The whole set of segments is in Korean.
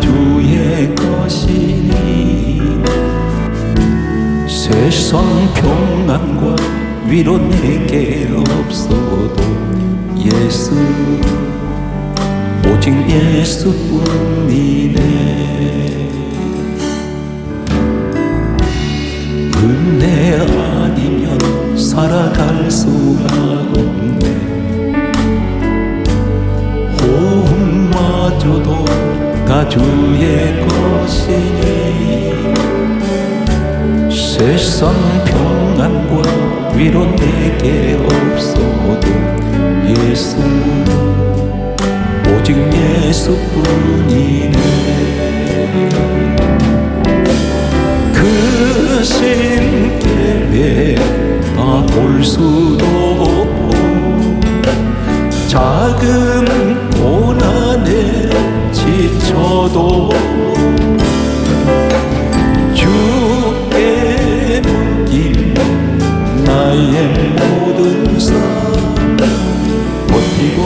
주의 것이니 세상 평안과 위로 내게 없어도 예수, 오직 예수뿐이네. 은혜 아니면 살아갈 수가 없네. 호흡마저도 다 주의 것이니 세상 평안과 위로 내게 없어도 예수, 오직 예수뿐이네. 그 신께 다 볼 수도 없고 작은 고난에 지쳐도 주께 맡긴 나의 모든 삶 버티고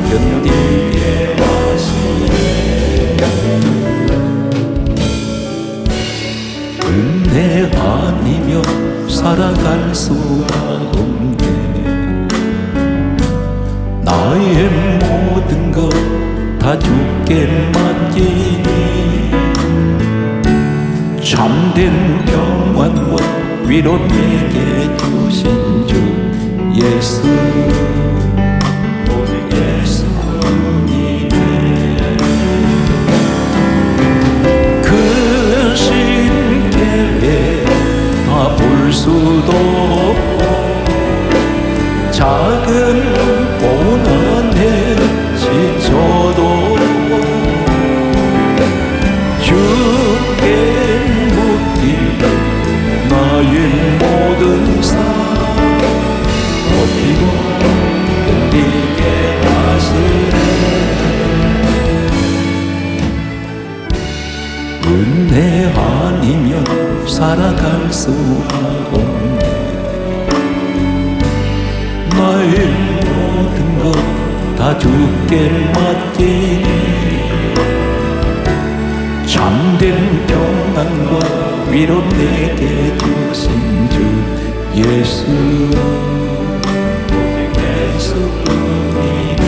견디게 하시네. 은혜 아니면 살아갈 수가 없네. 나의 모든 것 다 주께 맡기니 참된 평안과 위로 내게 주신 주 예수, 오직 예수님이네. 그 신께 다 볼 수도 없고 작은 고난에 지쳐도 주께 묻기 나의 모든 삶 버티고 견디게 하시네. 은혜 아니면 살아갈 수가 없네. 나의 모든 것 다 주께 맡기니 참된 평안과 위로 내게 주신 주 예수, 오직 예수뿐이네.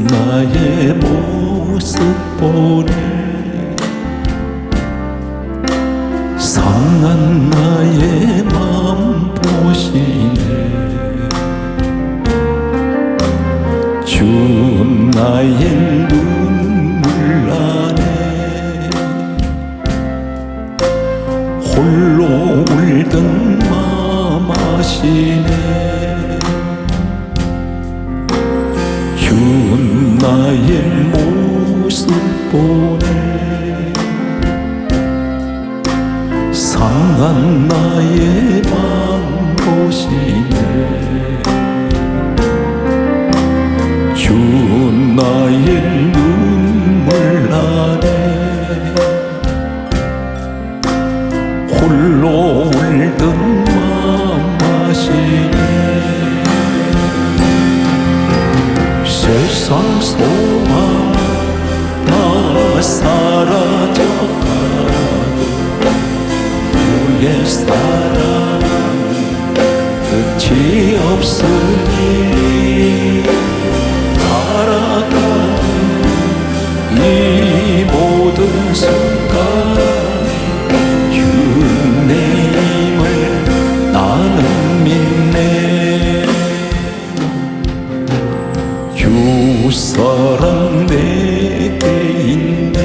나의 모습 보네. 상한 나의 맘 보시네. 주 나의 눈물 안에 홀로 울던 맘 아시네. 나의 모습 보네. 상한 나의 맘 보시네. 주 나의 눈물 안에 홀로 울던 맘 아시네. 세상 소망 다 사라져가도 주의 사랑 끝이 없으니 살아가는 이 모든 순간 주님의 힘을 나는 믿네. 주 사랑 내게 있네.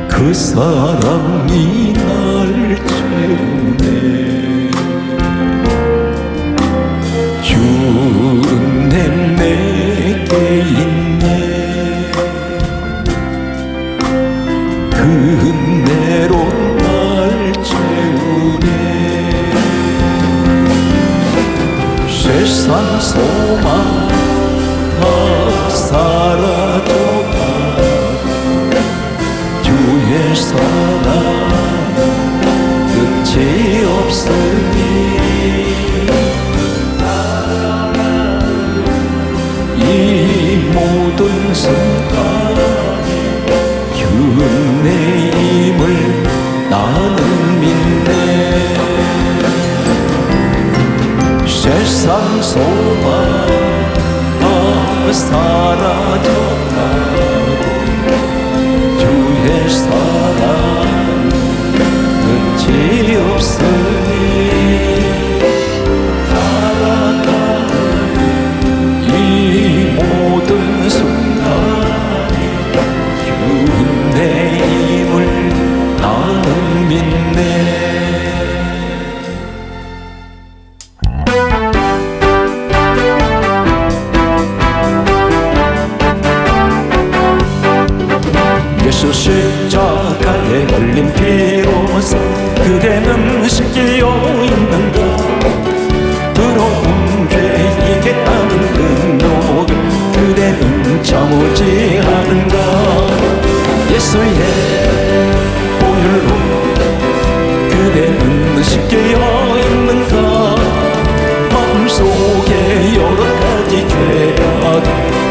그 사랑이 날 채우네. 주 은혜 내게 있네. 그 은혜로 날 채우네. 세상 소망 다 사라져가 주의 사랑 끝이 없으니 이 모든 순간이 주님임을 나는 믿네. 세상 소망 다 사라져가고 주의 사랑 끝이 없으니 살아가는 이 모든 순간이 주님임을 나는 믿네. 예수 십자가에 걸린 피로써 그대는 씻기어 있는가. 더러운 죄이겠다는 능력을 그대는 참지 않은가. 예수의 보혈로 그대는 씻기어 있는가. 마음속에 여러 가지 죄악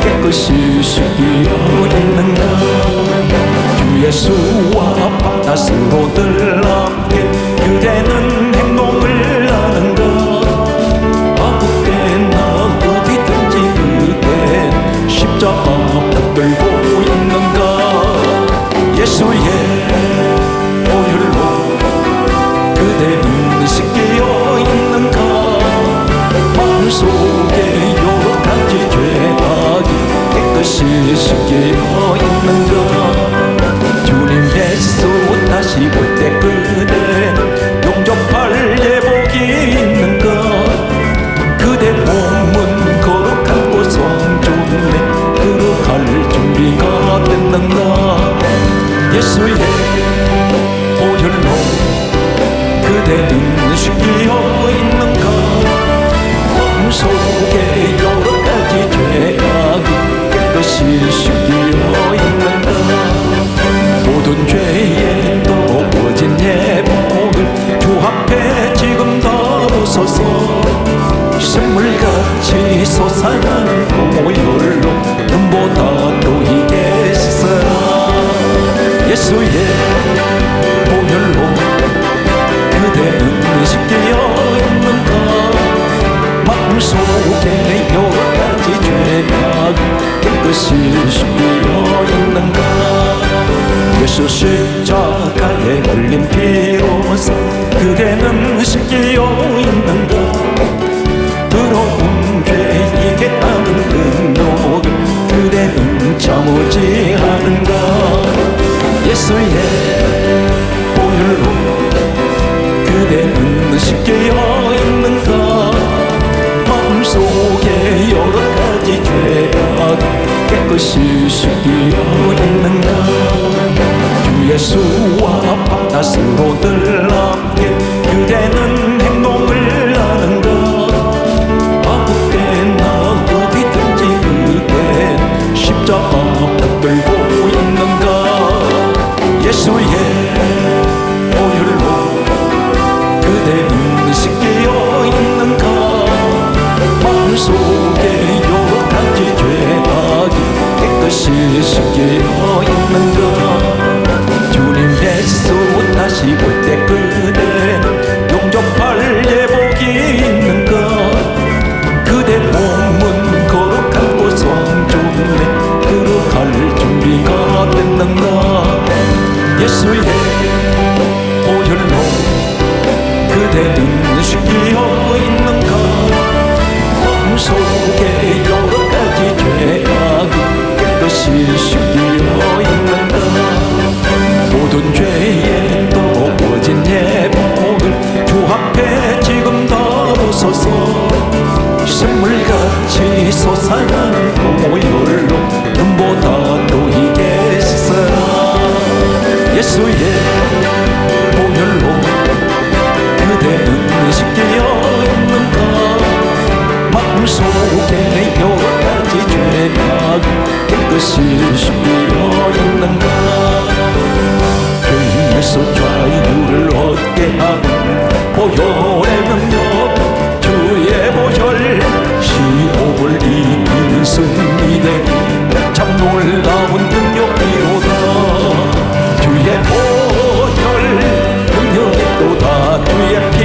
깨끗이 씻기어 있는가. 주 예수와 바다스로들 함께 그대는 행동을 하는가. 아무 때나 어디든지 그대 십자가 붙들고 있는가. 예수의 보혈로 그대는 씻기어 있는가. 마음속에 여러 가지 죄악이 깨끗이 씻기어 있는가. 주님 예수 다시 볼 때 그대 용접할 예복이 있는가. 그대 몸은 거룩한 곳 성전에 들어갈 준비가 됐는가. 예수의 보혈로 그대는 씻기어 있는가. 마음속에 여러 가지 죄악이 깨끗이 씻기어 있는가. 모든 죄에 떨어진 예복을 주 앞에 지금 다 벗어서 샘물같이 솟아나는 보혈로 눈보다 보이게 씻어라. 예수의 보혈로 그대는 씻기어 있는가. 마음속에 여러 가지 죄악 깨끗이 씻기어 있는가. 예수 십자가에 걸린 피로써 그대는 씻기어 있는가. 더러운 죄이겠다는 능력을 그대는 참지 않은가. 예수의 보혈로 그대는 씻기어 있는가. 마음속에 여러 가지 죄악 깨끗이 씻기어 있는가. 주 예수와 바다스로들 함께 그대는 행동을 하는가. 아무 때나 어디든지 그대 십자가 붙들고 있는가. 예수의 보혈로 그대는 씻기어 있는가. 마음속에 여러 가지 죄악이 깨끗이 씻기어 있는가. 주님 예수 다시 볼 때 그대 용접할 예복이 있는가. 그대 몸은 거룩한 곳 성전에 들어갈 준비가 됐는가. 예수의 보혈로 그대는 씻기어 있는가. 마음속에 여러 가지 죄악이 깨끗이 씻기어 있는가. 모든 죄에 떨어진 예복을 주 앞에 지금 다 벗어서 샘물같이 솟아나는 보혈로 눈보다 보이게 씻어라. 예수의 보혈로 그대는 씻기어 있는가. 마음속에 여러 가지 죄악 깨끗이 숨겨 있는가. 죄에서 자유를 얻게 하는 보혈의 능력, 주의 보혈, 시험을 이기는 승리대 참 놀라운 능력이로다. 주의 보혈 능력이 또다. 주의 피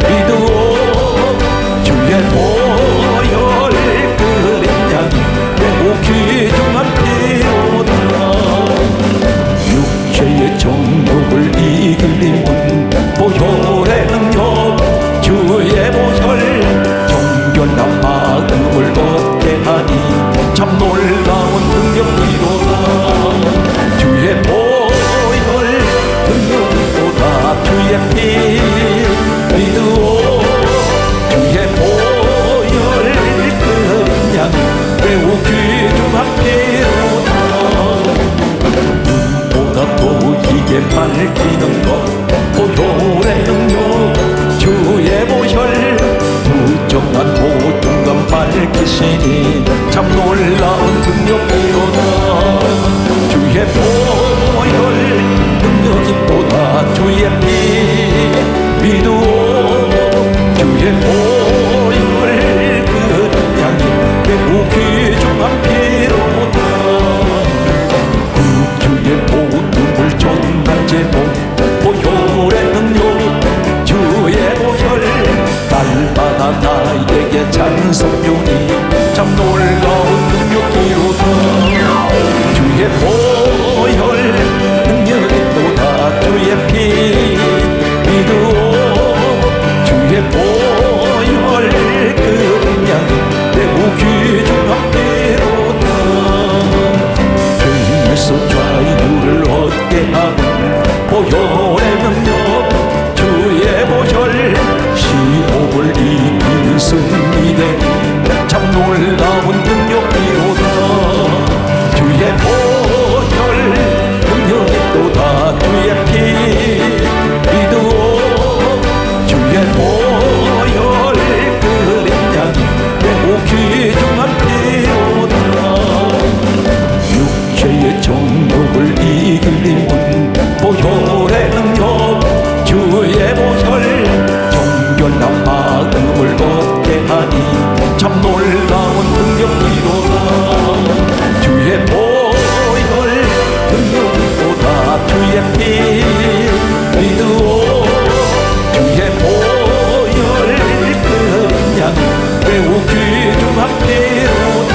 믿으오. 주의 보혈 그린 양이 매우 귀중한 피로다. 육체의 정욕을 이길 힘은 보혈의 능력, 주의 보혈 정결한 마음을 얻게 하니 참 놀라운 능력이로다. 주의 보혈 능력이로다. 주의 피 믿으오. 주의 보혈 그린 양이 매우 귀중한 피로다. 눈보다 보이게 밝히는 것 보혈의 능력, 주의 보혈 무정한 모든 것 밝히시니 참 놀라운 능력이로다. 주의 보혈 능력이로다. 주의 피 믿으오. 주의 보혈 그린 양이 매우 귀중한 피로다. 주의 모든 전한 제목 보혈의 능력, 주의 보혈 날마다 나에게 찬송하니 참 놀라운 능력이로다. 주의 보혈 능력이로다. 주의 피 믿으오. 주의 보혈 그린 양이 매우 귀중한 피로다. 죄에서 자유를 얻게 하는 보혈의 능력, 주의 보혈 시험을 이기는 승리되니 참 놀라운 능력이로다. 주의 보혈 능력이로다. 주의 피 믿으오. 주의 보혈 그린 양이 매우 귀중한 피로다. 육체의 정욕을 이길 힘은 보혈의 능력, 주의 보혈 정결한 마음을 얻게 하니 참 놀라운 능력이로다. 주의 보혈 능력이로다. 주의 피 믿으오. 주의 보혈 그린 양이 매우 귀중한 피로다.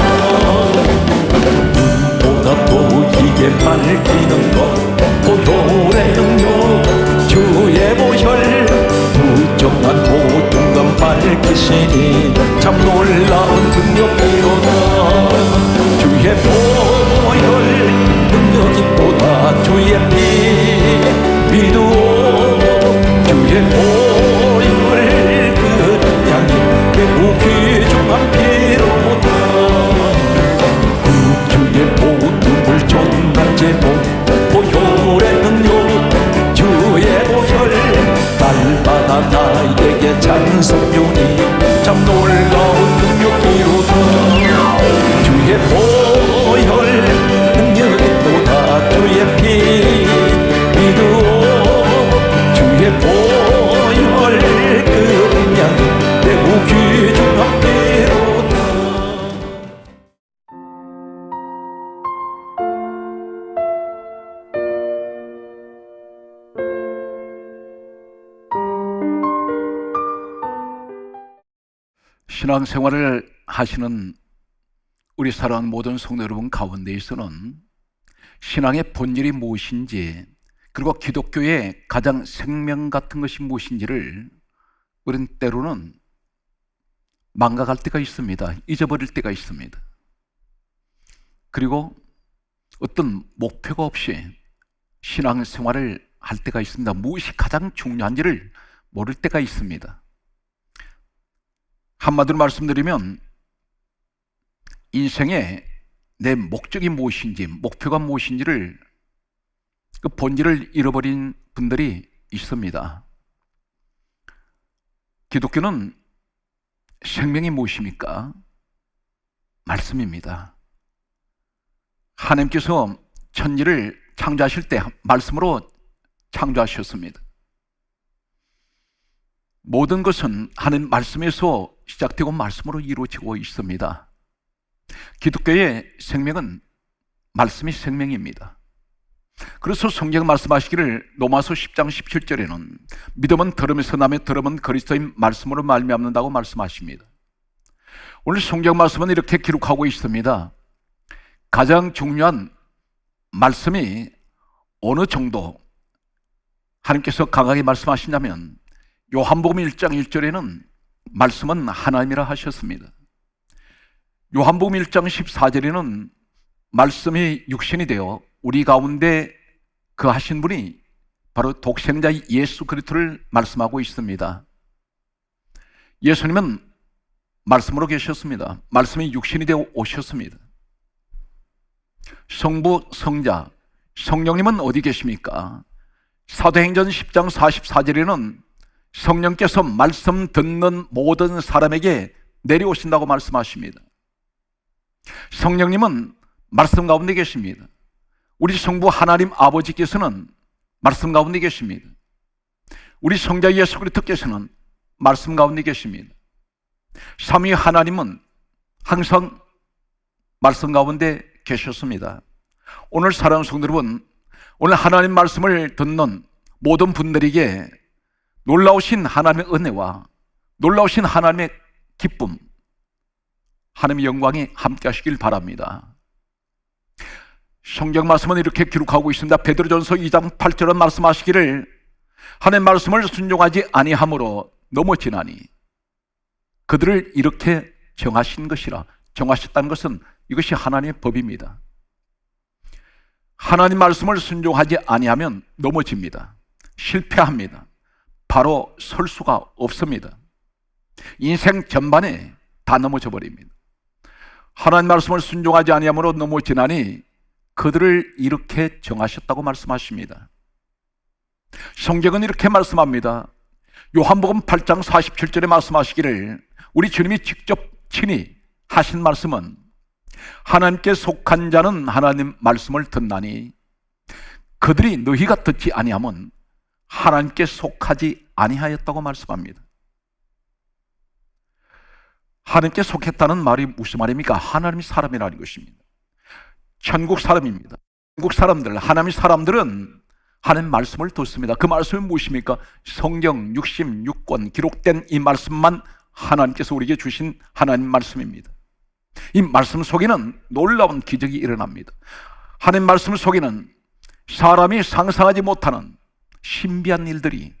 눈보다 보이게 밝히는 것 보혈의 능력, 주의 보혈 무정한 모든 것 밝히시니 참 놀라운 능력이로다. 주의 보혈 능력이로다. 주의 피 믿으오. 주의 보혈 그린 양이 매우 귀중한 피로다. 주의 모든 전한 제목 보혈의 능력, 주의 보혈 날마다 나에게 찬송하니 참 놀라운 능력이로다. 주의 보혈 능력이로다. 주의 피 믿으오. 주의 보혈 그린 양이 매우 귀중한 피로다. 신앙생활을 하시는 우리 사랑하는 모든 성도 여러분 가운데에서는 신앙의 본질이 무엇인지, 그리고 기독교의 가장 생명 같은 것이 무엇인지를 우리는 때로는 망각할 때가 있습니다. 잊어버릴 때가 있습니다. 그리고 어떤 목표가 없이 신앙생활을 할 때가 있습니다. 무엇이 가장 중요한지를 모를 때가 있습니다. 한마디로 말씀드리면 인생에 내 목적이 무엇인지, 목표가 무엇인지를 그 본질을 잃어버린 분들이 있습니다. 기독교는 생명이 무엇입니까? 말씀입니다. 하나님께서 천지를 창조하실 때 말씀으로 창조하셨습니다. 모든 것은 하나님 말씀에서 시작되고 말씀으로 이루어지고 있습니다. 기독교의 생명은 말씀이 생명입니다. 그래서 성경 말씀하시기를 로마서 10장 17절에는 믿음은 들음에서 나며 들음은 그리스도의 말씀으로 말미암는다고 말씀하십니다. 오늘 성경 말씀은 이렇게 기록하고 있습니다. 가장 중요한 말씀이 어느 정도 하나님께서 강하게 말씀하시냐면 요한복음 1장 1절에는 말씀은 하나님이라 하셨습니다. 요한복음 1장 14절에는 말씀이 육신이 되어 우리 가운데 거하신 분이 바로 독생자 예수 그리스도를 말씀하고 있습니다. 예수님은 말씀으로 계셨습니다. 말씀이 육신이 되어 오셨습니다. 성부, 성자, 성령님은 어디 계십니까? 사도행전 10장 44절에는 성령께서 말씀 듣는 모든 사람에게 내려오신다고 말씀하십니다. 성령님은 말씀 가운데 계십니다. 우리 성부 하나님 아버지께서는 말씀 가운데 계십니다. 우리 성자 예수 그리스도께서는 말씀 가운데 계십니다. 삼위 하나님은 항상 말씀 가운데 계셨습니다. 오늘 사랑하는 성도 여러분, 오늘 하나님 말씀을 듣는 모든 분들에게 놀라우신 하나님의 은혜와 놀라우신 하나님의 기쁨, 하나님의 영광이 함께 하시길 바랍니다. 성경 말씀은 이렇게 기록하고 있습니다. 베드로전서 2장 8절은 말씀하시기를 하나님의 말씀을 순종하지 아니함으로 넘어지나니 그들을 이렇게 정하신 것이라. 정하셨다는 것은 이것이 하나님의 법입니다. 하나님 말씀을 순종하지 아니하면 넘어집니다. 실패합니다. 바로 설 수가 없습니다. 인생 전반에 다 넘어져 버립니다. 하나님 말씀을 순종하지 아니하므로 넘어지나니 그들을 이렇게 정하셨다고 말씀하십니다. 성경은 이렇게 말씀합니다. 요한복음 8장 47절에 말씀하시기를 우리 주님이 직접 친히 하신 말씀은 하나님께 속한 자는 하나님 말씀을 듣나니 그들이 너희가 듣지 아니하면 하나님께 속하지 아니하였다고 말씀합니다. 하나님께 속했다는 말이 무슨 말입니까? 하나님이 사람이라는 것입니다. 천국 사람입니다. 천국 사람들, 하나님의 사람들은 하나님 말씀을 듣습니다. 그 말씀이 무엇입니까? 성경 66권 기록된 이 말씀만 하나님께서 우리에게 주신 하나님 말씀입니다. 이 말씀 속에는 놀라운 기적이 일어납니다. 하나님 말씀 속에는 사람이 상상하지 못하는 신비한 일들이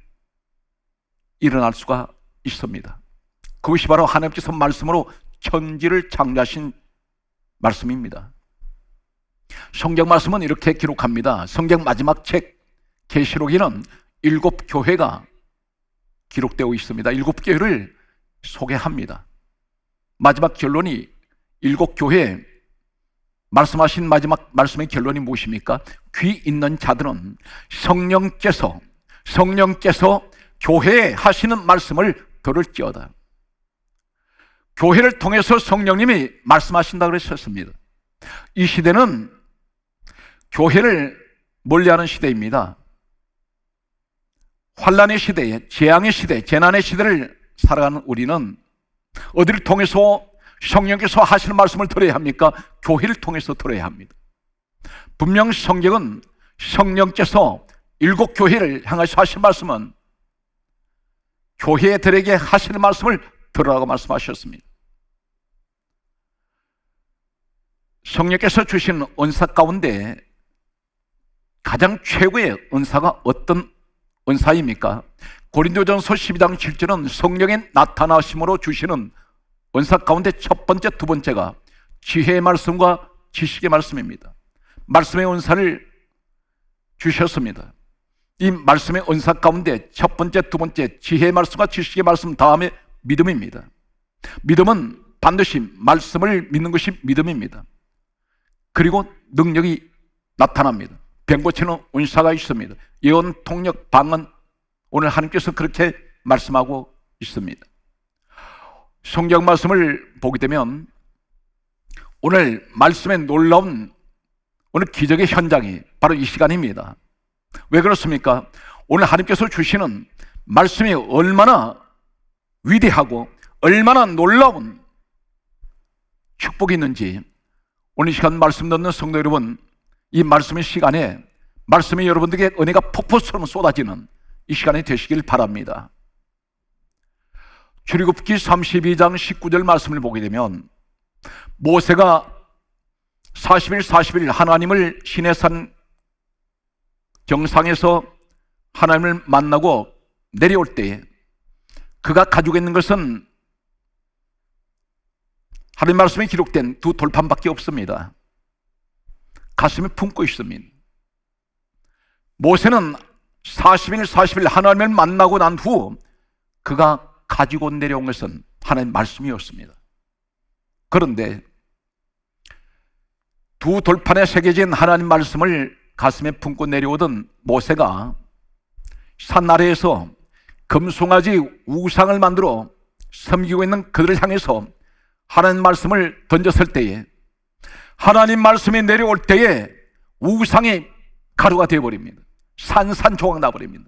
일어날 수가 있습니다. 그것이 바로 하나님께서 말씀으로 천지를 창조하신 말씀입니다. 성경 말씀은 이렇게 기록합니다. 성경 마지막 책 계시록에는 7교회가 기록되어 있습니다. 7교회를 소개합니다. 마지막 결론이 7교회 말씀하신 마지막 말씀의 결론이 무엇입니까? 귀 있는 자들은 성령께서 교회에 하시는 말씀을 들을지어다. 교회를 통해서 성령님이 말씀하신다고 그랬었습니다. 이 시대는 교회를 멀리하는 시대입니다. 환난의 시대에, 재앙의 시대, 재난의 시대를 살아가는 우리는 어디를 통해서 성령께서 하시는 말씀을 들어야 합니까? 교회를 통해서 들어야 합니다. 분명 성경은 성령께서 7교회를 향해서 하신 말씀은 교회들에게 하시는 말씀을 들으라고 말씀하셨습니다. 성령께서 주신 은사 가운데 가장 최고의 은사가 어떤 은사입니까? 고린도전서 12장 7절은 성령의 나타나심으로 주시는 은사 가운데 첫 번째, 두 번째가 지혜의 말씀과 지식의 말씀입니다. 말씀의 은사를 주셨습니다. 이 말씀의 은사 가운데 첫 번째, 두 번째 지혜의 말씀과 지식의 말씀 다음에 믿음입니다. 믿음은 반드시 말씀을 믿는 것이 믿음입니다. 그리고 능력이 나타납니다. 병 고치는 은사가 있습니다. 예언, 통역, 방언, 오늘 하나님께서 그렇게 말씀하고 있습니다. 성경 말씀을 보게 되면 오늘 말씀에 놀라운 오늘 기적의 현장이 바로 이 시간입니다. 왜 그렇습니까? 오늘 하나님께서 주시는 말씀이 얼마나 위대하고 얼마나 놀라운 축복이 있는지 오늘 이 시간 말씀 듣는 성도 여러분, 이 말씀의 시간에 말씀이 여러분들에게 은혜가 폭포처럼 쏟아지는 이 시간이 되시길 바랍니다. 출애굽기 32장 19절 말씀을 보게 되면 모세가 40일 하나님을 시내산 정상에서 하나님을 만나고 내려올 때 그가 가지고 있는 것은 하나님 말씀에 기록된 두 돌판밖에 없습니다. 가슴에 품고 있습니다. 모세는 40일 하나님을 만나고 난 후 그가 가지고 내려온 것은 하나님의 말씀이었습니다. 그런데 두 돌판에 새겨진 하나님 말씀을 가슴에 품고 내려오던 모세가 산 아래에서 금송아지 우상을 만들어 섬기고 있는 그들을 향해서 하나님 말씀을 던졌을 때에 하나님 말씀이 내려올 때에 우상이 가루가 되어버립니다. 산산조각 나버립니다.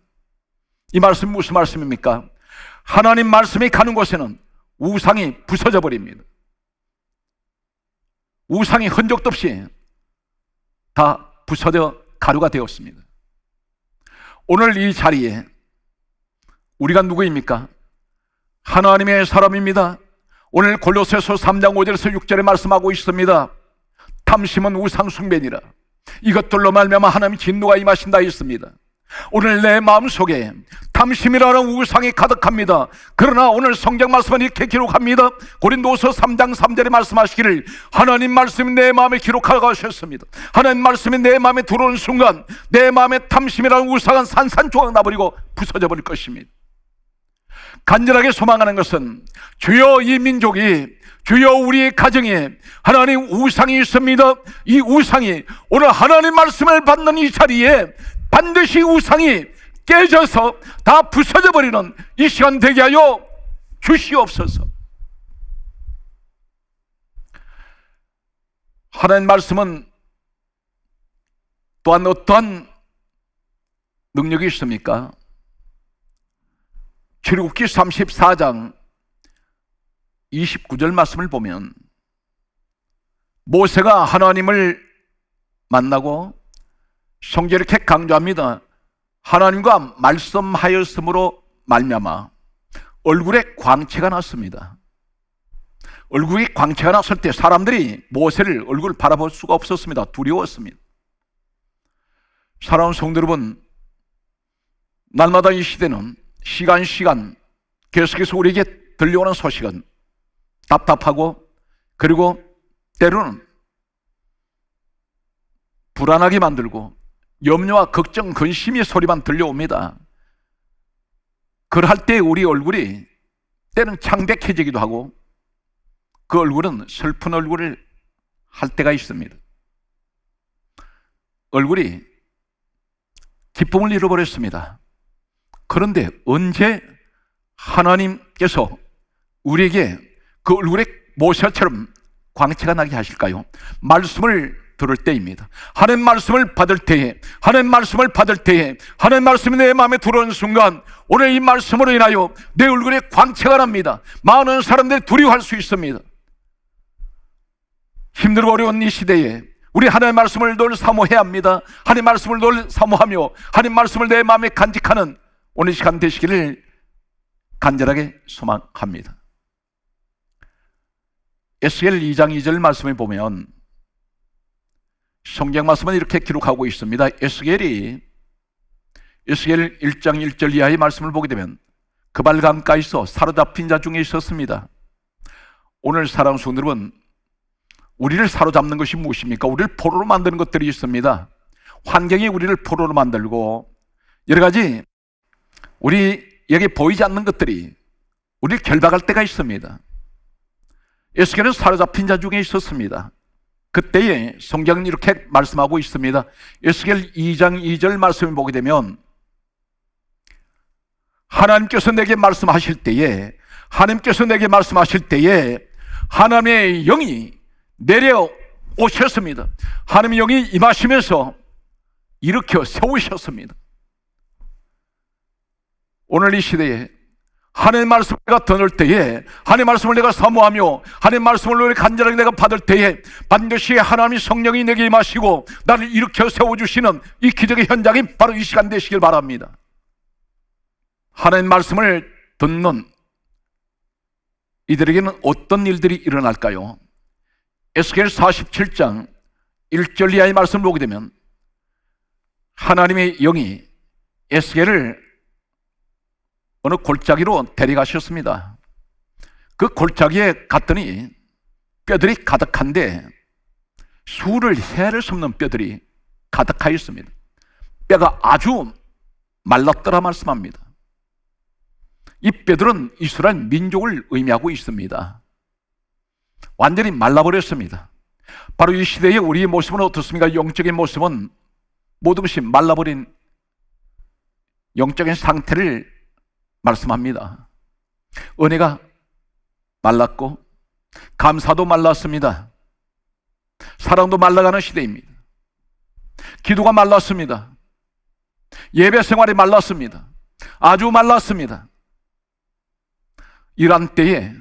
이 말씀이 무슨 말씀입니까? 하나님 말씀이 가는 곳에는 우상이 부서져 버립니다. 우상이 흔적도 없이 다 부서져 가루가 되었습니다. 오늘 이 자리에 우리가 누구입니까? 하나님의 사람입니다. 오늘 골로새서 3장 5절에서 6절에 말씀하고 있습니다. 탐심은 우상 숭배니라. 이것들로 말미암아 하나님의 진노가 임하신다 했습니다. 오늘 내 마음속에 탐심이라는 우상이 가득합니다. 그러나 오늘 성경 말씀은 이렇게 기록합니다. 고린도서 3장 3절에 말씀하시기를 하나님 말씀이 내 마음에 기록하라고 하셨습니다. 하나님 말씀이 내 마음에 들어오는 순간 내 마음에 탐심이라는 우상은 산산조각 나버리고 부서져 버릴 것입니다. 간절하게 소망하는 것은 주여 이 민족이, 주여 우리의 가정에 하나님 우상이 있습니다. 이 우상이 오늘 하나님 말씀을 받는 이 자리에 반드시 우상이 깨져서 다 부서져 버리는 이 시간 되게 하여 주시옵소서. 하나님 말씀은 또한 어떠한 능력이 있습니까? 출애굽기 34장 29절 말씀을 보면 모세가 하나님을 만나고 성경에 이렇게 강조합니다. 하나님과 말씀하였으므로 말미암아 얼굴에 광채가 났습니다. 얼굴에 광채가 났을 때 사람들이 모세를 얼굴을 바라볼 수가 없었습니다. 두려웠습니다. 사랑하는 성도 여러분, 날마다 이 시대는 시간 계속해서 우리에게 들려오는 소식은 답답하고 그리고 때로는 불안하게 만들고 염려와 걱정, 근심의 소리만 들려옵니다. 그럴 때 우리 얼굴이 때는 창백해지기도 하고 그 얼굴은 슬픈 얼굴을 할 때가 있습니다. 얼굴이 기쁨을 잃어버렸습니다. 그런데 언제 하나님께서 우리에게 그 얼굴에 모세처럼 광채가 나게 하실까요? 말씀을 들을 때입니다. 하나님 말씀을 받을 때에, 하나님 말씀을 받을 때에, 하나님 말씀이 내 마음에 들어오는 순간 오늘 이 말씀으로 인하여 내 얼굴에 광채가 납니다. 많은 사람들이 두려워할 수 있습니다. 힘들고 어려운 이 시대에 우리 하나님의 말씀을 늘 사모해야 합니다. 하나님의 말씀을 늘 사모하며 하나님의 말씀을 내 마음에 간직하는 오늘 시간 되시기를 간절하게 소망합니다. 에스겔 2장 2절 말씀에 보면 성경 말씀은 이렇게 기록하고 있습니다. 에스겔 1장 1절 이하의 말씀을 보게 되면 그발강가에서 사로잡힌 자 중에 있었습니다. 오늘 사랑하는 성도 여러분, 우리를 사로잡는 것이 무엇입니까? 우리를 포로로 만드는 것들이 있습니다. 환경이 우리를 포로로 만들고 여러 가지 우리에게 보이지 않는 것들이 우리를 결박할 때가 있습니다. 에스겔은 사로잡힌 자 중에 있었습니다. 그때에 성경은 이렇게 말씀하고 있습니다. 에스겔 2장 2절 말씀을 보게 되면 하나님께서 내게 말씀하실 때에 하나님께서 내게 말씀하실 때에 하나님의 영이 내려오셨습니다. 하나님의 영이 임하시면서 일으켜 세우셨습니다. 오늘 이 시대에 하나님의 말씀을 내가 듣는 때에, 하나님의 말씀을 내가 사모하며 하나님의 말씀을 간절하게 내가 받을 때에 반드시 하나님의 성령이 내게 임하시고 나를 일으켜 세워주시는 이 기적의 현장이 바로 이 시간 되시길 바랍니다. 하나님의 말씀을 듣는 이들에게는 어떤 일들이 일어날까요? 에스겔 47장 1절 이하의 말씀을 보게 되면 하나님의 영이 에스겔을 어느 골짜기로 데려가셨습니다. 그 골짜기에 갔더니 뼈들이 가득한데 수를 헤아릴 수 없는 뼈들이 가득하여 있습니다. 뼈가 아주 말랐더라 말씀합니다. 이 뼈들은 이스라엘 민족을 의미하고 있습니다. 완전히 말라버렸습니다. 바로 이 시대의 우리의 모습은 어떻습니까? 영적인 모습은 모든 것이 말라버린 영적인 상태를 말씀합니다. 은혜가 말랐고 감사도 말랐습니다. 사랑도 말라가는 시대입니다. 기도가 말랐습니다. 예배 생활이 말랐습니다. 아주 말랐습니다. 이런 때에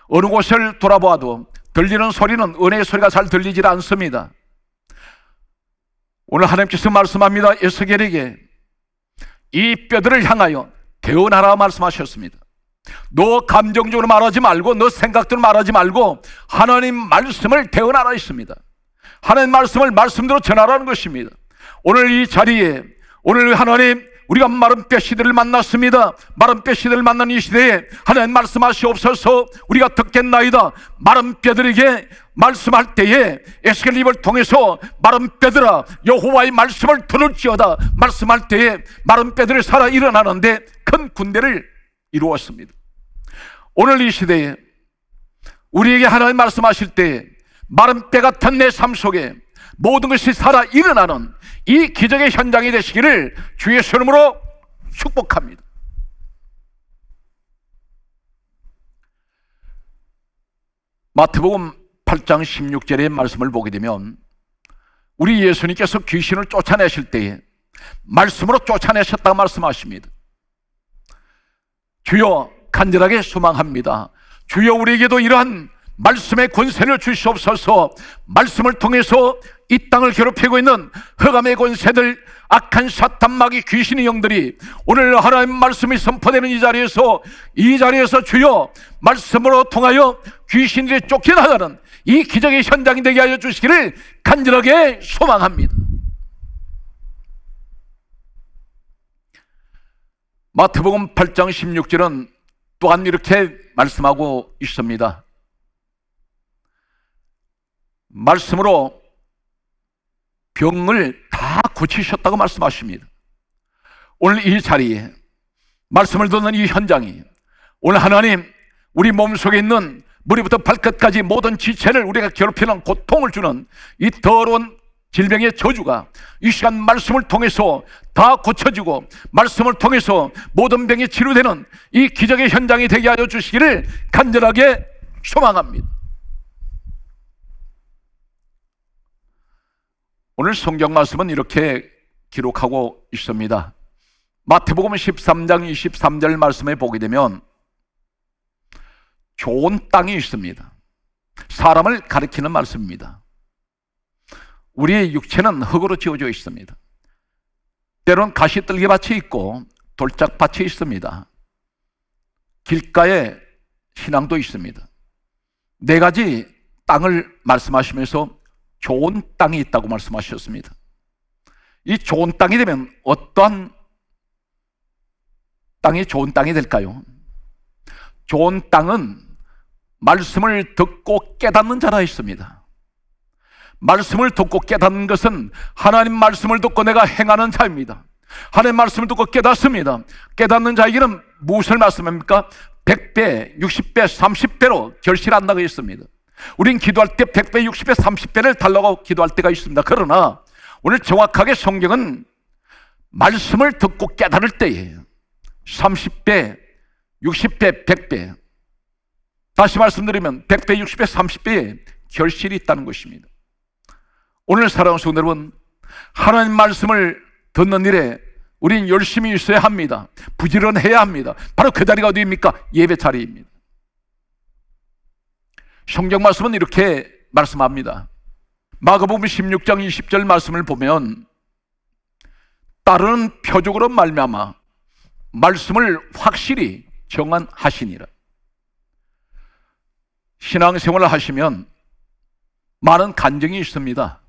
어느 곳을 돌아보아도 들리는 소리는 은혜의 소리가 잘 들리질 않습니다. 오늘 하나님께서 말씀합니다. 에스겔에게 이 뼈들을 향하여 태어나라 말씀하셨습니다. 너 감정적으로 말하지 말고 너 생각대로 말하지 말고 하나님 말씀을 태어나라 했습니다. 하나님 말씀을 말씀대로 전하라는 것입니다. 오늘 이 자리에 오늘 하나님 우리가 마른 뼈시들을 만났습니다. 마른 뼈시들을 만난 이 시대에 하나님 말씀하시옵소서. 우리가 듣겠나이다. 마른 뼈들에게 말씀할 때에 에스겔 입을 통해서 마른 뼈들아 여호와의 말씀을 들을지어다 말씀할 때에 마른 뼈들이 살아 일어나는데 큰 군대를 이루었습니다. 오늘 이 시대에 우리에게 하나님 말씀하실 때 마른 뼈 같은 내 삶 속에 모든 것이 살아 일어나는 이 기적의 현장이 되시기를 주의 이름으로 축복합니다. 마태복음 8장 16절의 말씀을 보게 되면 우리 예수님께서 귀신을 쫓아내실 때에 말씀으로 쫓아내셨다고 말씀하십니다. 주여 간절하게 소망합니다. 주여 우리에게도 이러한 말씀의 권세를 주시옵소서. 말씀을 통해서 이 땅을 괴롭히고 있는 흑암의 권세들, 악한 사탄 마귀 귀신의 영들이 오늘 하나님 말씀이 선포되는 이 자리에서 주여 말씀으로 통하여 귀신들이 쫓겨나가는 이 기적의 현장이 되게 하여 주시기를 간절하게 소망합니다. 마태복음 8장 16절은 또한 이렇게 말씀하고 있습니다. 말씀으로 병을 다 고치셨다고 말씀하십니다. 오늘 이 자리에 말씀을 듣는 이 현장이 오늘 하나님 우리 몸속에 있는 머리부터 발끝까지 모든 지체를 우리가 괴롭히는 고통을 주는 이 더러운 질병의 저주가 이 시간 말씀을 통해서 다 고쳐지고 말씀을 통해서 모든 병이 치료되는 이 기적의 현장이 되게 하여 주시기를 간절하게 소망합니다. 오늘 성경 말씀은 이렇게 기록하고 있습니다. 마태복음 13장 23절 말씀에 보게 되면 좋은 땅이 있습니다. 사람을 가리키는 말씀입니다. 우리의 육체는 흙으로 지어져 있습니다. 때론 가시떨기밭이 있고 돌짝밭이 있습니다. 길가에 신앙도 있습니다. 네 가지 땅을 말씀하시면서 좋은 땅이 있다고 말씀하셨습니다. 이 좋은 땅이 되면 어떠한 땅이 좋은 땅이 될까요? 좋은 땅은 말씀을 듣고 깨닫는 자라 있습니다. 말씀을 듣고 깨닫는 것은 하나님 말씀을 듣고 내가 행하는 자입니다. 하나님 말씀을 듣고 깨닫습니다. 깨닫는 자에게는 무엇을 말씀합니까? 100배, 60배, 30배로 결실한다고 했습니다. 우린 기도할 때 100배, 60배, 30배를 달라고 기도할 때가 있습니다. 그러나 오늘 정확하게 성경은 말씀을 듣고 깨달을 때에 30배, 60배, 100배 다시 말씀드리면 100배, 60배, 30배의 결실이 있다는 것입니다. 오늘 사랑하는 성도 여러분, 하나님 말씀을 듣는 일에 우린 열심히 있어야 합니다. 부지런해야 합니다. 바로 그 자리가 어디입니까? 예배 자리입니다. 성경 말씀은 이렇게 말씀합니다. 마가복음 16장 20절 말씀을 보면 따르는 표적으로 말미암아 말씀을 확실히 정언하시니라. 신앙생활을 하시면 많은 간증이 있습니다.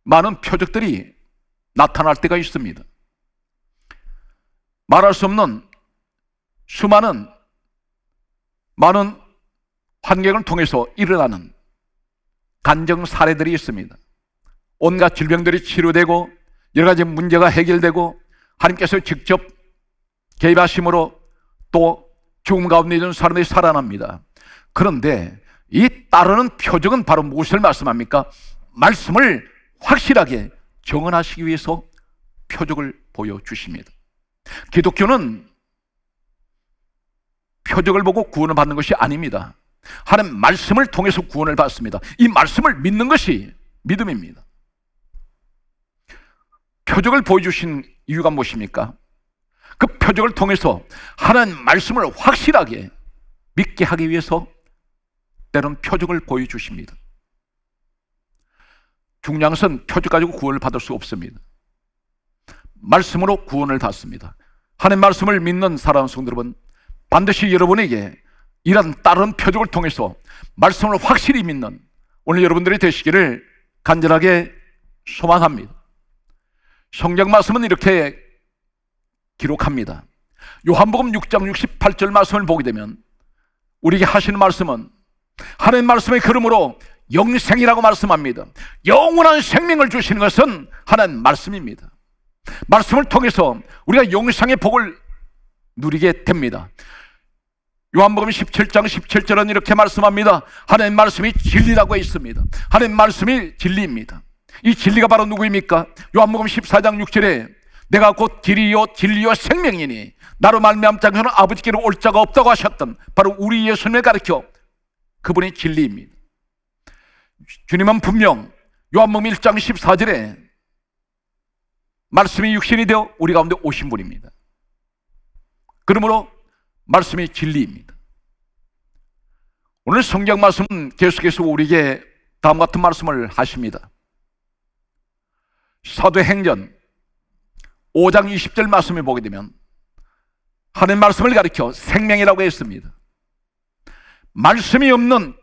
많은 표적들이 나타날 때가 있습니다. 말할 수 없는 수많은 많은 환경을 통해서 일어나는 간증 사례들이 있습니다. 온갖 질병들이 치료되고 여러 가지 문제가 해결되고 하나님께서 직접 개입하심으로 또 죽음 가운데 있는 사람들이 살아납니다. 그런데 이 따르는 표적은 바로 무엇을 말씀합니까? 말씀을 확실하게 정언하시기 위해서 표적을 보여주십니다. 기독교는 표적을 보고 구원을 받는 것이 아닙니다. 하나님 말씀을 통해서 구원을 받습니다. 이 말씀을 믿는 것이 믿음입니다. 표적을 보여주신 이유가 무엇입니까? 그 표적을 통해서 하나님 말씀을 확실하게 믿게 하기 위해서 때론 표적을 보여주십니다. 중요한 것은 표적 가지고 구원을 받을 수 없습니다. 말씀으로 구원을 받습니다. 하나님 말씀을 믿는 사랑하는 성도 여러분, 반드시 여러분에게 이런 다른 표적을 통해서 말씀을 확실히 믿는 오늘 여러분들이 되시기를 간절하게 소망합니다. 성경 말씀은 이렇게 기록합니다. 요한복음 6장 68절 말씀을 보게 되면 우리에게 하시는 말씀은 하나님 말씀의 그러므로 영생이라고 말씀합니다. 영원한 생명을 주시는 것은 하나님 말씀입니다. 말씀을 통해서 우리가 영생의 복을 누리게 됩니다. 요한복음 17장 17절은 이렇게 말씀합니다. 하나님 말씀이 진리라고 있습니다. 하나님 말씀이 진리입니다. 이 진리가 바로 누구입니까? 요한복음 14장 6절에 내가 곧 길이요 진리요 생명이니 나로 말미암지 않고는 아버지께로 올 자가 없다고 하셨던 바로 우리 예수님을 가르쳐 그분이 진리입니다. 주님은 분명 요한복음 1장 14절에 말씀이 육신이 되어 우리 가운데 오신 분입니다. 그러므로 말씀이 진리입니다. 오늘 성경 말씀은 계속해서 우리에게 다음과 같은 말씀을 하십니다. 사도행전 5장 20절 말씀을 보게 되면 하나님 말씀을 가리켜 생명이라고 했습니다. 말씀이 없는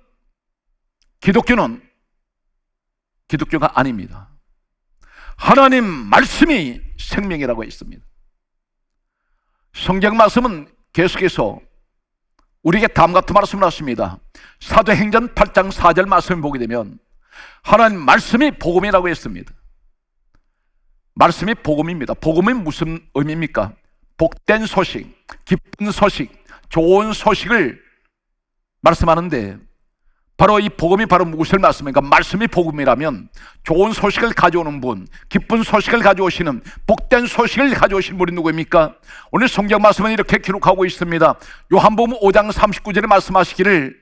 기독교가 아닙니다. 하나님 말씀이 생명이라고 했습니다. 성경 말씀은 계속해서 우리에게 다음과 같은 말씀을 하십니다. 사도행전 8장 4절 말씀을 보게 되면 하나님 말씀이 복음이라고 했습니다. 말씀이 복음입니다. 복음이 무슨 의미입니까? 복된 소식, 기쁜 소식, 좋은 소식을 말씀하는데 바로 이 복음이 바로 무엇을 말씀합니까? 말씀이 복음이라면 좋은 소식을 가져오는 분, 기쁜 소식을 가져오시는 복된 소식을 가져오신 분이 누구입니까? 오늘 성경 말씀은 이렇게 기록하고 있습니다. 요한복음 5장 39절에 말씀하시기를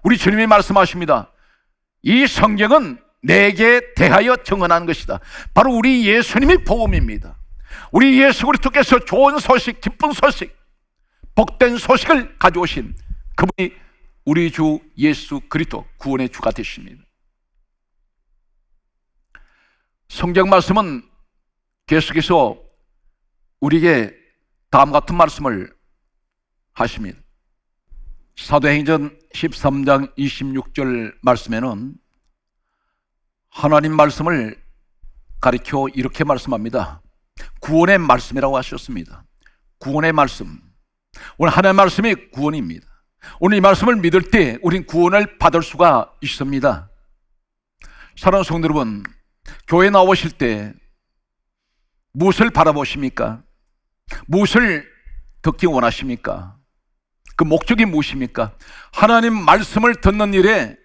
우리 주님이 말씀하십니다. 이 성경은 내게 대하여 정언한 것이다. 바로 우리 예수님이 복음입니다. 우리 예수 그리스도께서 좋은 소식, 기쁜 소식, 복된 소식을 가져오신 그분이 우리 주 예수 그리스도 구원의 주가 되십니다. 성경 말씀은 계속해서 우리에게 다음과 같은 말씀을 하십니다. 사도행전 13장 26절 말씀에는 하나님 말씀을 가리켜 이렇게 말씀합니다. 구원의 말씀이라고 하셨습니다. 구원의 말씀. 오늘 하나님의 말씀이 구원입니다. 오늘 이 말씀을 믿을 때 우린 구원을 받을 수가 있습니다. 사랑하는 성도 여러분, 교회 나오실 때 무엇을 바라보십니까? 무엇을 듣기 원하십니까? 그 목적이 무엇입니까? 하나님 말씀을 듣는 일에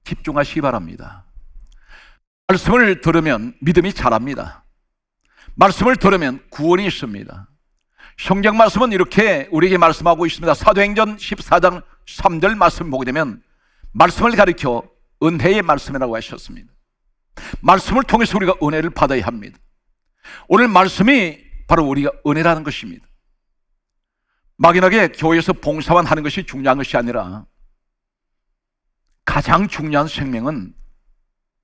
집중하시기 바랍니다. 말씀을 들으면 믿음이 자랍니다. 말씀을 들으면 구원이 있습니다. 성경 말씀은 이렇게 우리에게 말씀하고 있습니다. 사도행전 14장 3절 말씀 보게 되면 말씀을 가리켜 은혜의 말씀이라고 하셨습니다. 말씀을 통해서 우리가 은혜를 받아야 합니다. 오늘 말씀이 바로 우리가 은혜라는 것입니다. 막연하게 교회에서 봉사만 하는 것이 중요한 것이 아니라 가장 중요한 생명은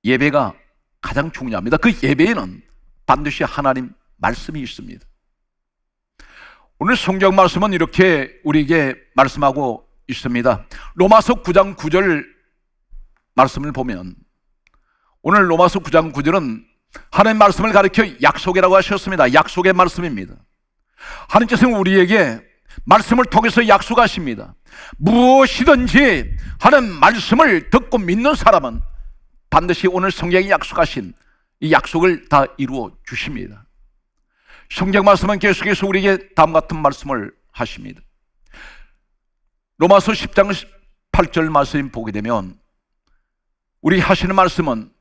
예배가 가장 중요합니다. 그 예배에는 반드시 하나님 말씀이 있습니다. 오늘 성경 말씀은 이렇게 우리에게 말씀하고 있습니다. 로마서 9장 9절 말씀을 보면, 오늘 로마서 9장 9절은 하나님 말씀을 가리켜 약속이라고 하셨습니다. 약속의 말씀입니다. 하나님께서는 우리에게 말씀을 통해서 약속하십니다. 무엇이든지 하는 말씀을 듣고 믿는 사람은 반드시 오늘 성경이 약속하신 이 약속을 다 이루어 주십니다. 성경 말씀은 계속해서 우리에게 다음과 같은 말씀을 하십니다. 로마서 10장 8절 말씀 보게 되면 우리 하시는 말씀은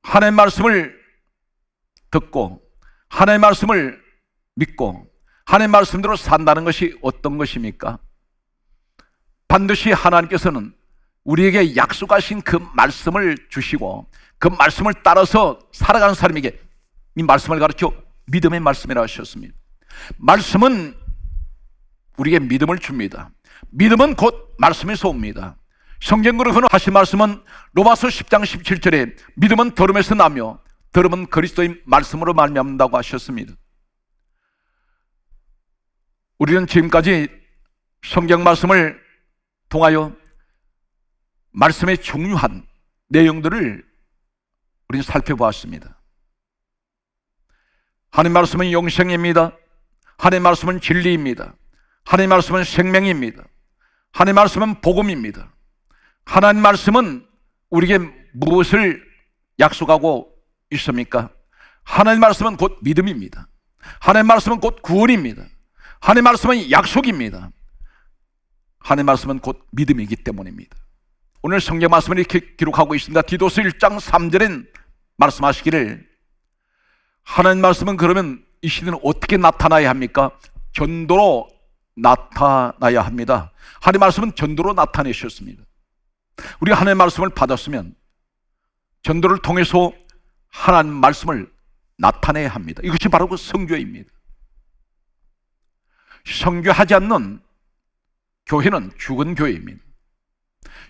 하나님의 말씀을 듣고 하나님의 말씀을 믿고 하나님의 말씀대로 산다는 것이 어떤 것입니까? 반드시 하나님께서는 우리에게 약속하신 그 말씀을 주시고 그 말씀을 따라서 살아가는 사람에게 이 말씀을 가르쳐 믿음의 말씀이라고 하셨습니다. 말씀은 우리에게 믿음을 줍니다. 믿음은 곧 말씀에서 옵니다. 성경으로 하신 말씀은 로마서 10장 17절에 믿음은 들음에서 나며 들음은 그리스도의 말씀으로 말미암는다고 하셨습니다. 우리는 지금까지 성경 말씀을 통하여 말씀의 중요한 내용들을 우리는 살펴보았습니다. 하나님 말씀은 영생입니다. 하나님 말씀은 진리입니다. 하나님 말씀은 생명입니다. 하나님 말씀은 복음입니다. 하나님 말씀은 우리에게 무엇을 약속하고 있습니까? 하나님 말씀은 곧 믿음입니다. 하나님 말씀은 곧 구원입니다. 하나님 말씀은 약속입니다. 하나님 말씀은 곧 믿음이기 때문입니다. 오늘 성경 말씀을 이렇게 기록하고 있습니다. 디도서 1장 3절엔 말씀하시기를 하나님 말씀은 그러면 이 시대는 어떻게 나타나야 합니까? 전도로 나타나야 합니다. 하나님 말씀은 전도로 나타내셨습니다. 우리가 하나님의 말씀을 받았으면 전도를 통해서 하나님 말씀을 나타내야 합니다. 이것이 바로 그 선교입니다. 선교하지 않는 교회는 죽은 교회입니다.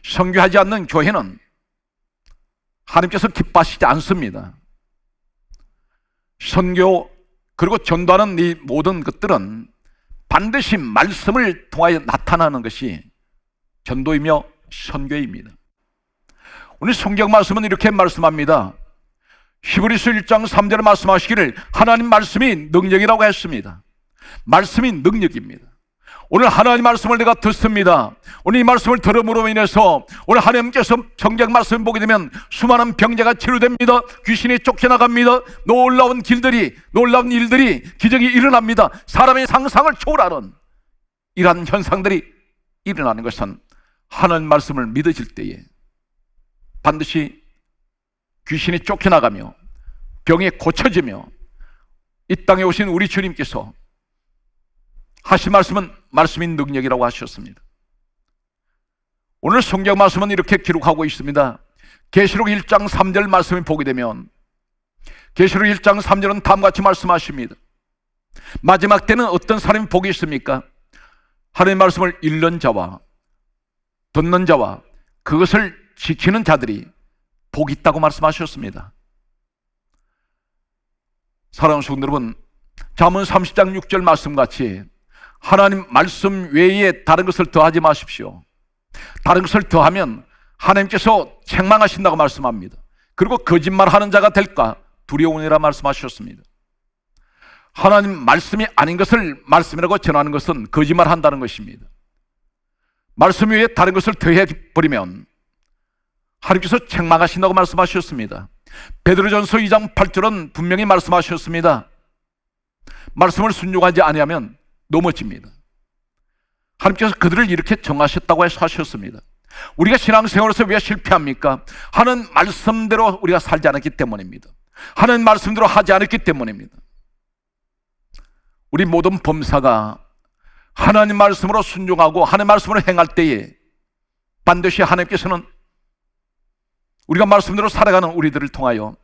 선교하지 않는 교회는 하나님께서 기뻐하시지 않습니다. 선교 그리고 전도하는 이 모든 것들은 반드시 말씀을 통하여 나타나는 것이 전도이며 선교입니다. 오늘 성경 말씀은 이렇게 말씀합니다. 히브리서 1장 3절에 말씀하시기를 하나님 말씀이 능력이라고 했습니다. 말씀이 능력입니다. 오늘 하나님 말씀을 내가 듣습니다. 오늘 이 말씀을 들음으로 인해서 오늘 하나님께서 성경 말씀을 보게 되면 수많은 병자가 치료됩니다. 귀신이 쫓겨나갑니다. 놀라운 일들이 기적이 일어납니다. 사람의 상상을 초월하는 이러한 현상들이 일어나는 것은 하나님 말씀을 믿어질 때에 반드시 귀신이 쫓겨나가며 병이 고쳐지며 이 땅에 오신 우리 주님께서 하신 말씀은 말씀인 능력이라고 하셨습니다. 오늘 성경 말씀은 이렇게 기록하고 있습니다. 계시록 1장 3절 말씀을 보게 되면 계시록 1장 3절은 다음과 같이 말씀하십니다. 마지막 때는 어떤 사람이 복이 있습니까? 하나님의 말씀을 읽는 자와 듣는 자와 그것을 지키는 자들이 복이 있다고 말씀하셨습니다. 사랑하는 성도 여러분, 잠언 30장 6절 말씀같이 하나님 말씀 외에 다른 것을 더하지 마십시오. 다른 것을 더하면 하나님께서 책망하신다고 말씀합니다. 그리고 거짓말하는 자가 될까 두려우니라 말씀하셨습니다. 하나님 말씀이 아닌 것을 말씀이라고 전하는 것은 거짓말한다는 것입니다. 말씀 외에 다른 것을 더해버리면 하나님께서 책망하신다고 말씀하셨습니다. 베드로전서 2장 8절은 분명히 말씀하셨습니다. 말씀을 순종하지 아니하면 넘어집니다. 하나님께서 그들을 이렇게 정하셨다고 하셨습니다. 우리가 신앙생활에서 왜 실패합니까? 하는 말씀대로 우리가 살지 않았기 때문입니다. 하는 말씀대로 하지 않았기 때문입니다. 우리 모든 범사가 하나님 말씀으로 순종하고 하나님 말씀으로 행할 때에 반드시 하나님께서는 우리가 말씀대로 살아가는 우리들을 통하여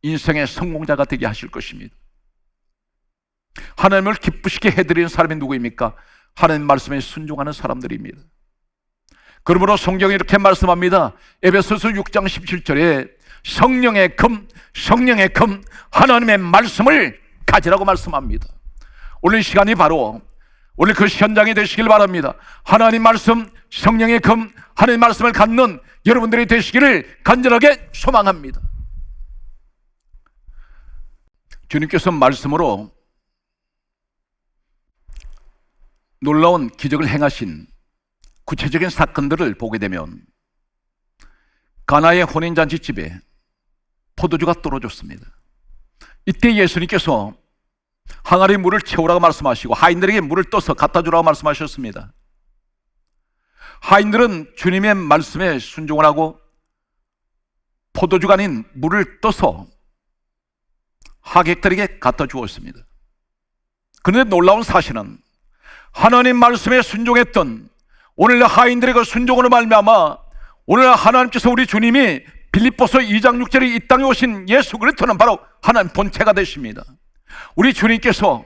인생의 성공자가 되게 하실 것입니다. 하나님을 기쁘시게 해드리는 사람이 누구입니까? 하나님 말씀에 순종하는 사람들입니다. 그러므로 성경이 이렇게 말씀합니다. 에베소서 6장 17절에 성령의 금 하나님의 말씀을 가지라고 말씀합니다. 오늘 이 시간이 바로 오늘 그 현장이 되시길 바랍니다. 하나님 말씀, 성령의 금, 하나님 말씀을 갖는 여러분들이 되시기를 간절하게 소망합니다. 주님께서 말씀으로 놀라운 기적을 행하신 구체적인 사건들을 보게 되면 가나의 혼인잔치집에 포도주가 떨어졌습니다. 이때 예수님께서 항아리 물을 채우라고 말씀하시고 하인들에게 물을 떠서 갖다 주라고 말씀하셨습니다. 하인들은 주님의 말씀에 순종을 하고 포도주가 아닌 물을 떠서 하객들에게 갖다 주었습니다. 그런데 놀라운 사실은 하나님 말씀에 순종했던 오늘 하인들의 그 순종으로 말미암아 오늘 하나님께서 우리 주님이 빌립보서 2장 6절에 이 땅에 오신 예수 그리스도는 바로 하나님 본체가 되십니다. 우리 주님께서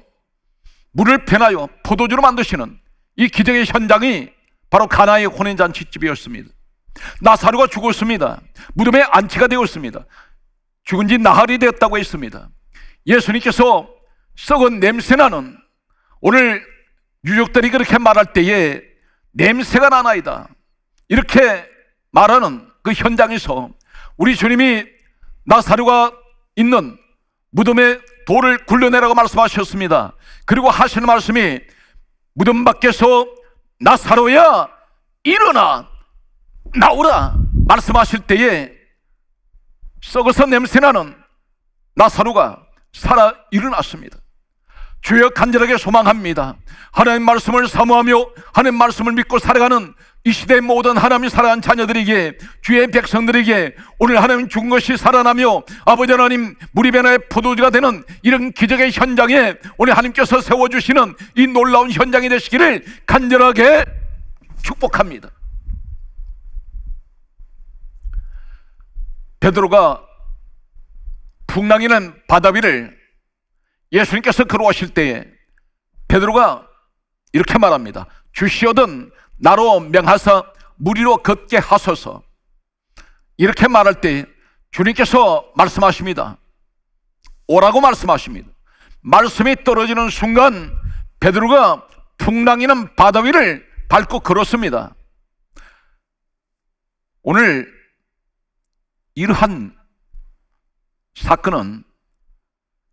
물을 변하여 포도주로 만드시는 이 기적의 현장이 바로 가나의 혼인잔치집이었습니다. 나사로가 죽었습니다. 무덤에 안치가 되었습니다. 죽은 지 나흘이 되었다고 했습니다. 예수님께서 썩은 냄새나는 오늘 유족들이 그렇게 말할 때에 냄새가 나나이다 이렇게 말하는 그 현장에서 우리 주님이 나사로가 있는 무덤에 돌을 굴려내라고 말씀하셨습니다. 그리고 하시는 말씀이 무덤 밖에서 나사로야 일어나 나오라 말씀하실 때에 썩어서 냄새나는 나사로가 살아 일어났습니다. 주여 간절하게 소망합니다. 하나님 말씀을 사모하며 하나님 말씀을 믿고 살아가는 이 시대의 모든 하나님이 살아간 자녀들에게 주의 백성들에게 오늘 하나님 죽은 것이 살아나며 아버지 하나님 물이 변화의 포도주가 되는 이런 기적의 현장에 오늘 하나님께서 세워주시는 이 놀라운 현장이 되시기를 간절하게 축복합니다. 베드로가 풍랑이는 바다 위를 예수님께서 걸어오실 때에 베드로가 이렇게 말합니다. 주시오든 나로 명하사 물 위로 걷게 하소서. 이렇게 말할 때 주님께서 말씀하십니다. 오라고 말씀하십니다. 말씀이 떨어지는 순간 베드로가 풍랑이는 바다 위를 밟고 걸었습니다. 오늘 이러한 사건은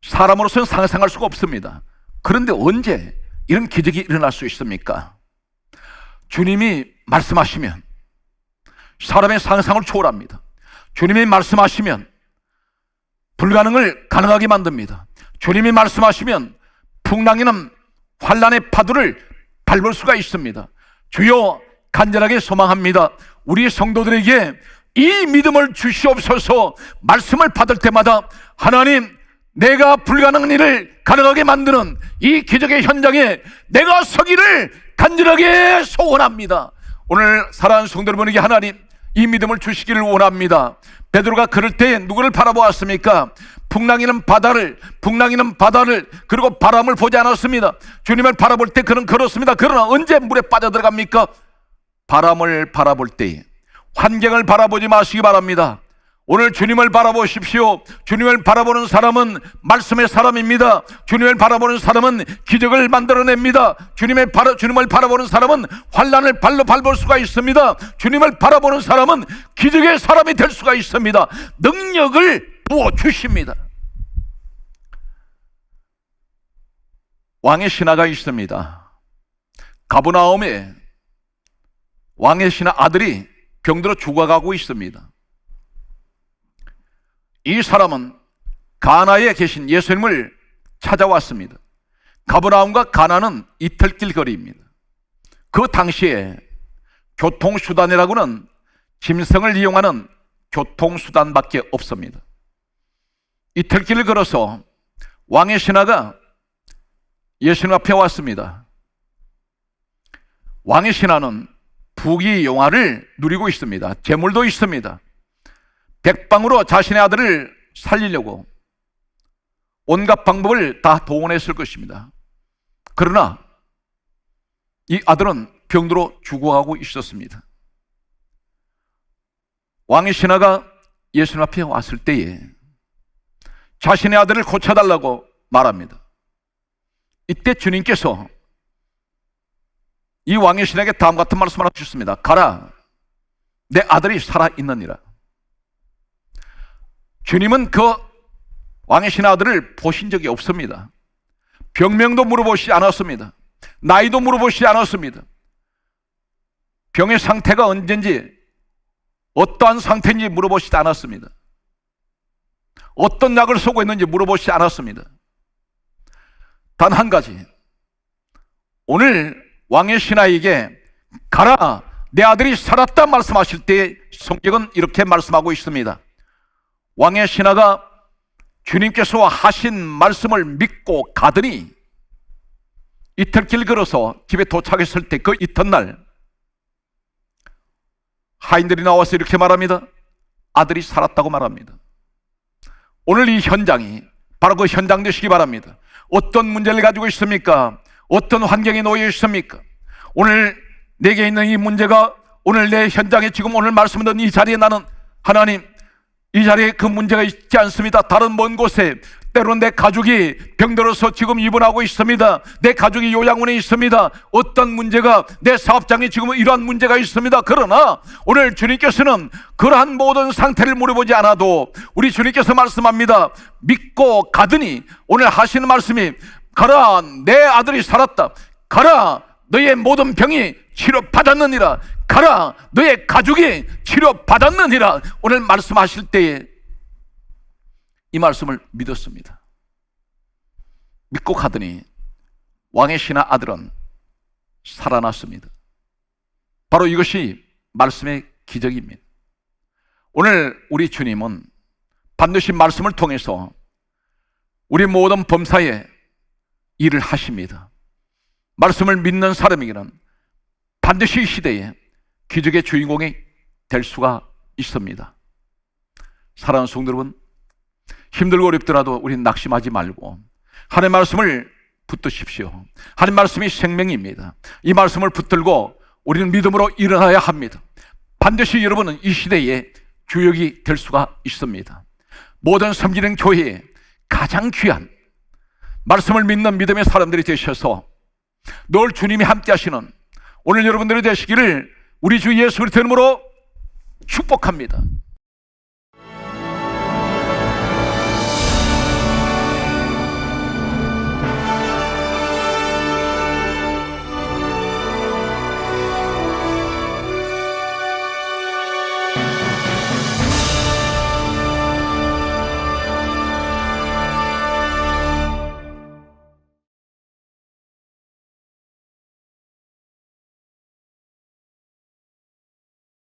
사람으로서는 상상할 수가 없습니다. 그런데 언제 이런 기적이 일어날 수 있습니까? 주님이 말씀하시면 사람의 상상을 초월합니다. 주님이 말씀하시면 불가능을 가능하게 만듭니다. 주님이 말씀하시면 풍랑이는 환란의 파도를 밟을 수가 있습니다. 주여 간절하게 소망합니다. 우리 성도들에게 이 믿음을 주시옵소서. 말씀을 받을 때마다 하나님 내가 불가능한 일을 가능하게 만드는 이 기적의 현장에 내가 서기를 간절하게 소원합니다. 오늘 사랑하는 성도 여러분에게 하나님 이 믿음을 주시기를 원합니다. 베드로가 그럴 때 누구를 바라보았습니까? 풍랑이는 바다를 그리고 바람을 보지 않았습니다. 주님을 바라볼 때 그는 걸었습니다. 그러나 언제 물에 빠져들어갑니까? 바람을 바라볼 때 환경을 바라보지 마시기 바랍니다. 오늘 주님을 바라보십시오. 주님을 바라보는 사람은 말씀의 사람입니다. 주님을 바라보는 사람은 기적을 만들어냅니다. 주님을 바라보는 사람은 환난을 발로 밟을 수가 있습니다. 주님을 바라보는 사람은 기적의 사람이 될 수가 있습니다. 능력을 부어주십니다. 왕의 신하가 있습니다. 가버나움에 왕의 신하 아들이 병들어 죽어가고 있습니다. 이 사람은 가나에 계신 예수님을 찾아왔습니다. 가버나움과 가나는 이틀길 거리입니다. 그 당시에 교통수단이라고는 짐승을 이용하는 교통수단밖에 없습니다. 이틀길을 걸어서 왕의 신하가 예수님 앞에 왔습니다. 왕의 신하는 부귀영화를 누리고 있습니다. 재물도 있습니다. 백방으로 자신의 아들을 살리려고 온갖 방법을 다 동원했을 것입니다. 그러나 이 아들은 병들어 죽어가고 있었습니다. 왕의 신하가 예수님 앞에 왔을 때에 자신의 아들을 고쳐달라고 말합니다. 이때 주님께서 이 왕의 신에게 다음 같은 말씀을 하셨습니다. 가라, 내 아들이 살아있느니라. 주님은 그 왕의 신의 아들을 보신 적이 없습니다. 병명도 물어보시지 않았습니다. 나이도 물어보시지 않았습니다. 병의 상태가 언젠지, 어떠한 상태인지 물어보시지 않았습니다. 어떤 약을 쓰고 있는지 물어보시지 않았습니다. 단 한 가지, 오늘 왕의 신하에게 가라, 내 아들이 살았다 말씀하실 때 성경은 이렇게 말씀하고 있습니다. 왕의 신하가 주님께서 하신 말씀을 믿고 가더니 이틀길 걸어서 집에 도착했을 때 그 이튿날 하인들이 나와서 이렇게 말합니다. 아들이 살았다고 말합니다. 오늘 이 현장이 바로 그 현장 되시기 바랍니다. 어떤 문제를 가지고 있습니까? 어떤 환경에 놓여 있습니까? 오늘 내게 있는 이 문제가, 오늘 내 현장에 지금 오늘 말씀 듣는 이 자리에 나는 하나님, 이 자리에 그 문제가 있지 않습니다. 다른 먼 곳에 때로는 내 가족이 병들어서 지금 입원하고 있습니다. 내 가족이 요양원에 있습니다. 어떤 문제가, 내 사업장에 지금 이러한 문제가 있습니다. 그러나 오늘 주님께서는 그러한 모든 상태를 물어보지 않아도 우리 주님께서 말씀합니다. 믿고 가더니 오늘 하시는 말씀이 가라, 내 아들이 살았다. 가라, 너의 모든 병이 치료받았느니라. 가라, 너의 가족이 치료받았느니라. 오늘 말씀하실 때에 이 말씀을 믿었습니다. 믿고 가더니 왕의 신하 아들은 살아났습니다. 바로 이것이 말씀의 기적입니다. 오늘 우리 주님은 반드시 말씀을 통해서 우리 모든 범사에 일을 하십니다. 말씀을 믿는 사람에게는 반드시 이 시대에 기적의 주인공이 될 수가 있습니다. 사랑하는 성도 여러분, 힘들고 어렵더라도 우리는 낙심하지 말고 하나님의 말씀을 붙드십시오. 하나님의 말씀이 생명입니다. 이 말씀을 붙들고 우리는 믿음으로 일어나야 합니다. 반드시 여러분은 이 시대에 주역이 될 수가 있습니다. 모든 섬기는 교회에 가장 귀한 말씀을 믿는 믿음의 사람들이 되셔서 늘 주님이 함께 하시는 오늘 여러분들이 되시기를 우리 주 예수 그리스도 이름으로 축복합니다.